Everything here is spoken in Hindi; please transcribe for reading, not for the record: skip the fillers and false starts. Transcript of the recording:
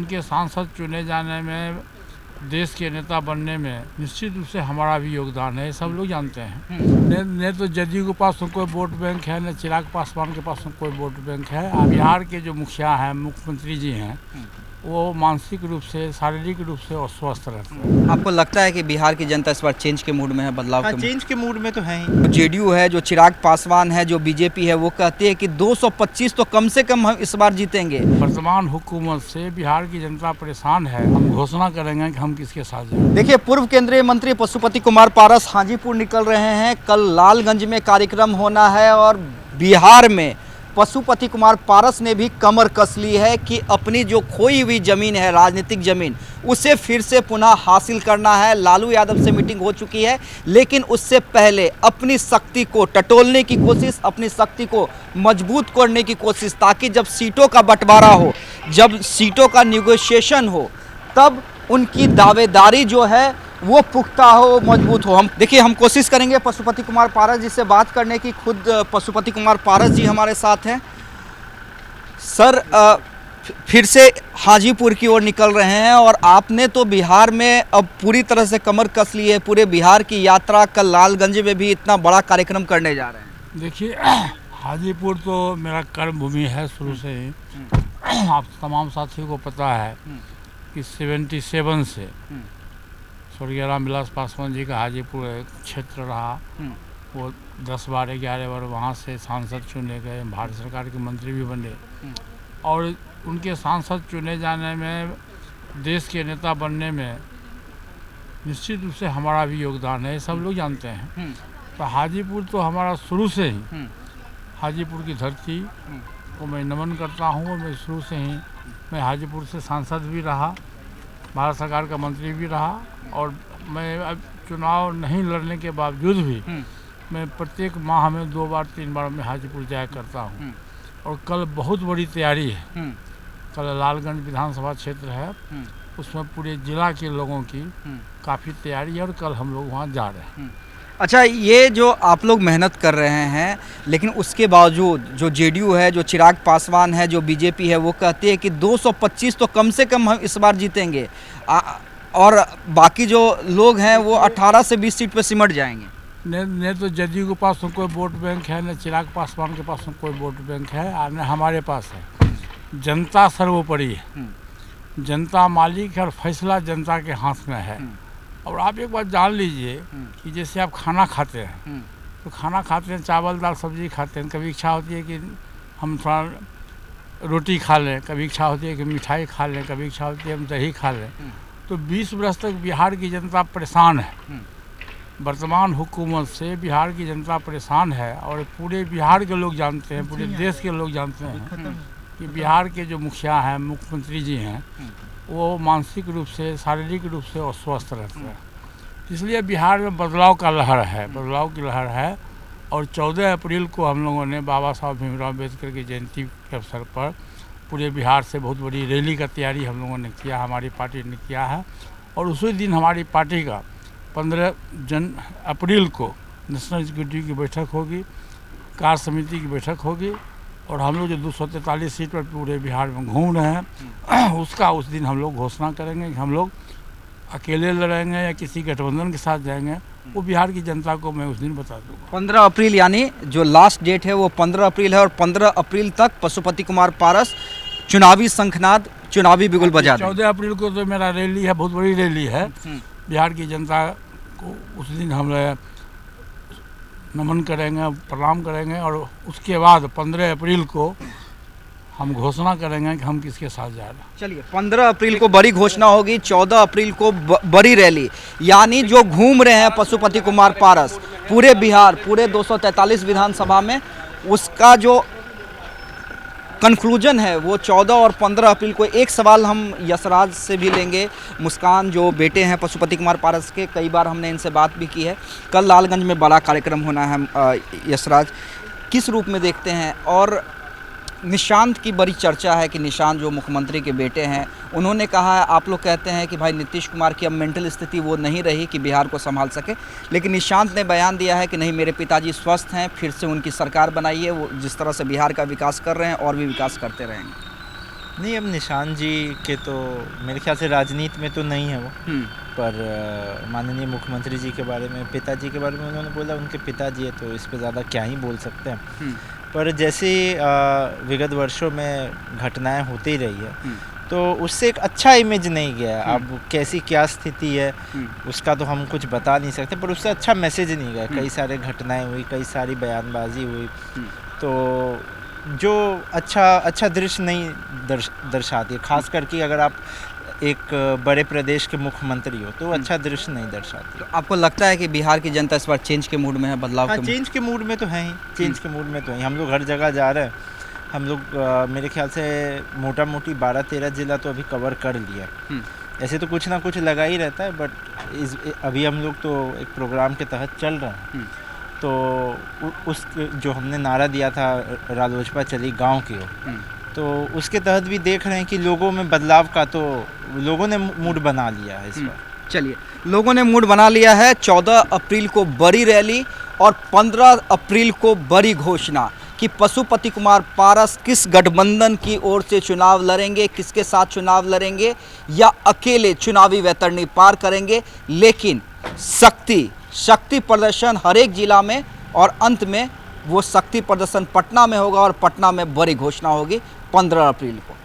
उनके सांसद चुने जाने में, देश के नेता बनने में निश्चित रूप से हमारा भी योगदान है, सब लोग जानते हैं। न तो जदयू के पास कोई वोट बैंक है, न चिराग पासवान के पास कोई वोट बैंक है। बिहार के जो मुखिया हैं, मुख्यमंत्री जी हैं, वो मानसिक रूप से, शारीरिक रूप से अस्वस्थ रहते हैं। आपको लगता है कि बिहार की जनता इस बार चेंज के मूड में है, बदलाव के चेंज के मूड में तो है ही। जेडीयू है, जो चिराग पासवान है, जो बीजेपी है, वो कहती है कि 225 तो कम से कम हम इस बार जीतेंगे। वर्तमान हुकूमत से बिहार की जनता परेशान है। हम घोषणा करेंगे कि हम किसके साथ जाएं। देखिए, पूर्व केंद्रीय मंत्री पशुपति कुमार पारस हाजीपुर निकल रहे हैं। कल लालगंज में कार्यक्रम होना है और बिहार में पशुपति कुमार पारस ने भी कमर कस ली है कि अपनी जो खोई हुई जमीन है, राजनीतिक जमीन, उसे फिर से पुनः हासिल करना है। लालू यादव से मीटिंग हो चुकी है, लेकिन उससे पहले अपनी शक्ति को टटोलने की कोशिश, अपनी शक्ति को मजबूत करने की कोशिश, ताकि जब सीटों का बंटवारा हो, जब सीटों का निगोशिएशन हो, तब उनकी दावेदारी जो है वो पुख्ता हो, मजबूत हो। हम देखिए, हम कोशिश करेंगे पशुपति कुमार पारस जी से बात करने की। खुद पशुपति कुमार पारस जी हमारे साथ हैं। सर, फिर से हाजीपुर की ओर निकल रहे हैं और आपने तो बिहार में अब पूरी तरह से कमर कस ली है। पूरे बिहार की यात्रा, कल लालगंज में भी इतना बड़ा कार्यक्रम करने जा रहे हैं। देखिए, हाजीपुर तो मेरा कर्म भूमि है शुरू से ही। आप तमाम साथियों को पता है कि 77 से स्वर्गीय रामविलास पासवान जी का हाजीपुर क्षेत्र रहा। वो 10 बार 11 बार वहाँ से सांसद चुने गए, भारत सरकार के मंत्री भी बने, और उनके सांसद चुने जाने में, देश के नेता बनने में निश्चित रूप से हमारा भी योगदान है, सब लोग जानते हैं। तो हाजीपुर तो हमारा शुरू से ही, हाजीपुर की धरती को मैं नमन करता हूँ। और मैं शुरू से ही, मैं हाजीपुर से सांसद भी रहा, भारत सरकार का मंत्री भी रहा, और मैं अब चुनाव नहीं लड़ने के बावजूद भी मैं प्रत्येक माह में 2 बार 3 बार मैं हाजीपुर जाया करता हूँ। और कल बहुत बड़ी तैयारी है। कल लालगंज विधानसभा क्षेत्र है, उसमें पूरे जिला के लोगों की काफ़ी तैयारी है और कल हम लोग वहाँ जा रहे हैं। अच्छा, ये जो आप लोग मेहनत कर रहे हैं, लेकिन उसके बावजूद जो जेडीयू है, जो चिराग पासवान है, जो बीजेपी है, वो कहती है कि 225 तो कम से कम हम इस बार जीतेंगे, और बाकी जो लोग हैं वो 18 से 20 सीट पे सिमट जाएंगे। न तो जदयू के पास कोई वोट बैंक है, न चिराग पासवान के पास कोई वोट बैंक है, और न हमारे पास है। जनता सर्वोपरि है, जनता मालिक है और फैसला जनता के हाथ में है। और आप एक बात जान लीजिए कि जैसे आप खाना खाते हैं, तो खाना खाते हैं, चावल दाल सब्जी खाते हैं, कभी इच्छा होती है कि हम थोड़ा रोटी खा लें, कभी इच्छा होती है कि मिठाई खा लें, कभी इच्छा होती है हम दही खा लें। तो 20 वर्ष तक बिहार की जनता परेशान है। वर्तमान हुकूमत से बिहार की जनता परेशान है, और पूरे बिहार के लोग जानते हैं, पूरे देश के लोग जानते हैं कि बिहार के जो मुखिया हैं, मुख्यमंत्री जी हैं, वो मानसिक रूप से, शारीरिक रूप से अस्वस्थ रहते हैं। इसलिए बिहार में बदलाव का लहर है, बदलाव की लहर है। और 14 अप्रैल को हम लोगों ने बाबा साहब भीमराव अम्बेडकर की जयंती के अवसर पर पूरे बिहार से बहुत बड़ी रैली का तैयारी हम लोगों ने किया, हमारी पार्टी ने किया है। और उसी दिन हमारी पार्टी का 15 अप्रैल को नेशनल एग्जीक्यूटिव की बैठक होगी, कार्य समिति की बैठक होगी, और हम लोग जो 243 सीट पर पूरे बिहार में घूम रहे हैं, उसका उस दिन हम लोग घोषणा करेंगे कि हम लोग अकेले लड़ेंगे या किसी गठबंधन के साथ जाएंगे। वो बिहार की जनता को मैं उस दिन बता दूंगा। 15 अप्रैल, यानी जो लास्ट डेट है वो 15 अप्रैल है, और 15 अप्रैल तक पशुपति कुमार पारस चुनावी शंखनाद, चुनावी बिगुल बजा दें। 14 अप्रैल को तो मेरा रैली है, बहुत बड़ी रैली है। बिहार की जनता को उस दिन हम नमन करेंगे, प्रणाम करेंगे, और उसके बाद 15 अप्रैल को हम घोषणा करेंगे कि हम किसके साथ जा रहे हैं। चलिए, 15 अप्रैल को बड़ी घोषणा होगी, 14 अप्रैल को बड़ी रैली, यानी जो घूम रहे हैं पशुपति कुमार पारस पूरे बिहार, पूरे 243 विधानसभा में, उसका जो कंक्लूजन है वो 14 और 15 अप्रैल को। एक सवाल हम यशराज से भी लेंगे, मुस्कान जो बेटे हैं पशुपति कुमार पारस के, कई बार हमने इनसे बात भी की है। कल लालगंज में बड़ा कार्यक्रम होना है, यशराज किस रूप में देखते हैं? और निशांत की बड़ी चर्चा है कि निशांत जो मुख्यमंत्री के बेटे हैं, उन्होंने कहा है, आप लोग कहते हैं कि भाई नीतीश कुमार की अब मेंटल स्थिति वो नहीं रही कि बिहार को संभाल सके, लेकिन निशांत ने बयान दिया है कि नहीं, मेरे पिताजी स्वस्थ हैं, फिर से उनकी सरकार बनाइए, वो जिस तरह से बिहार का विकास कर रहे हैं और भी विकास करते रहेंगे। नहीं, अब निशान जी के तो मेरे ख्याल से राजनीति में तो नहीं है वो, पर माननीय मुख्यमंत्री जी के बारे में, पिताजी के बारे में उन्होंने बोला, उनके पिताजी है तो इस पे ज़्यादा क्या ही बोल सकते हैं। पर जैसे विगत वर्षों में घटनाएं होती रही है तो उससे एक अच्छा इमेज नहीं गया। अब कैसी क्या स्थिति है उसका तो हम कुछ बता नहीं सकते, पर उससे अच्छा मैसेज नहीं गया। कई सारे घटनाएं हुई, कई सारी बयानबाजी हुई, तो जो अच्छा दृश्य नहीं दर्शाती है। खास करके अगर आप एक बड़े प्रदेश के मुख्यमंत्री हो तो अच्छा दृश्य नहीं दर्शाती। तो आपको लगता है कि बिहार की जनता इस बार चेंज के मूड में है, बदलाव हाँ, के मूड? चेंज के मूड में तो है ही, चेंज के मूड में तो है। हम लोग हर जगह जा रहे हैं, हम लोग मेरे ख्याल से मोटा मोटी 12-13 जिला तो अभी कवर कर लिया। ऐसे तो कुछ ना कुछ लगा ही रहता है, बट अभी हम लोग तो एक प्रोग्राम के तहत चल रहे हैं। तो उस जो हमने नारा दिया था रालोचपा चली गांव की ओर, तो उसके तहत भी देख रहे हैं कि लोगों में बदलाव का तो लोगों ने मूड बना लिया है इस बार। चलिए, लोगों ने मूड बना लिया है। 14 अप्रैल को बड़ी रैली और 15 अप्रैल को बड़ी घोषणा कि पशुपति कुमार पारस किस गठबंधन की ओर से चुनाव लड़ेंगे, किसके साथ चुनाव लड़ेंगे या अकेले चुनावी वैतरणी पार करेंगे। लेकिन शक्ति प्रदर्शन हर एक जिला में, और अंत में वो शक्ति प्रदर्शन पटना में होगा और पटना में बड़ी घोषणा होगी 15 अप्रैल को।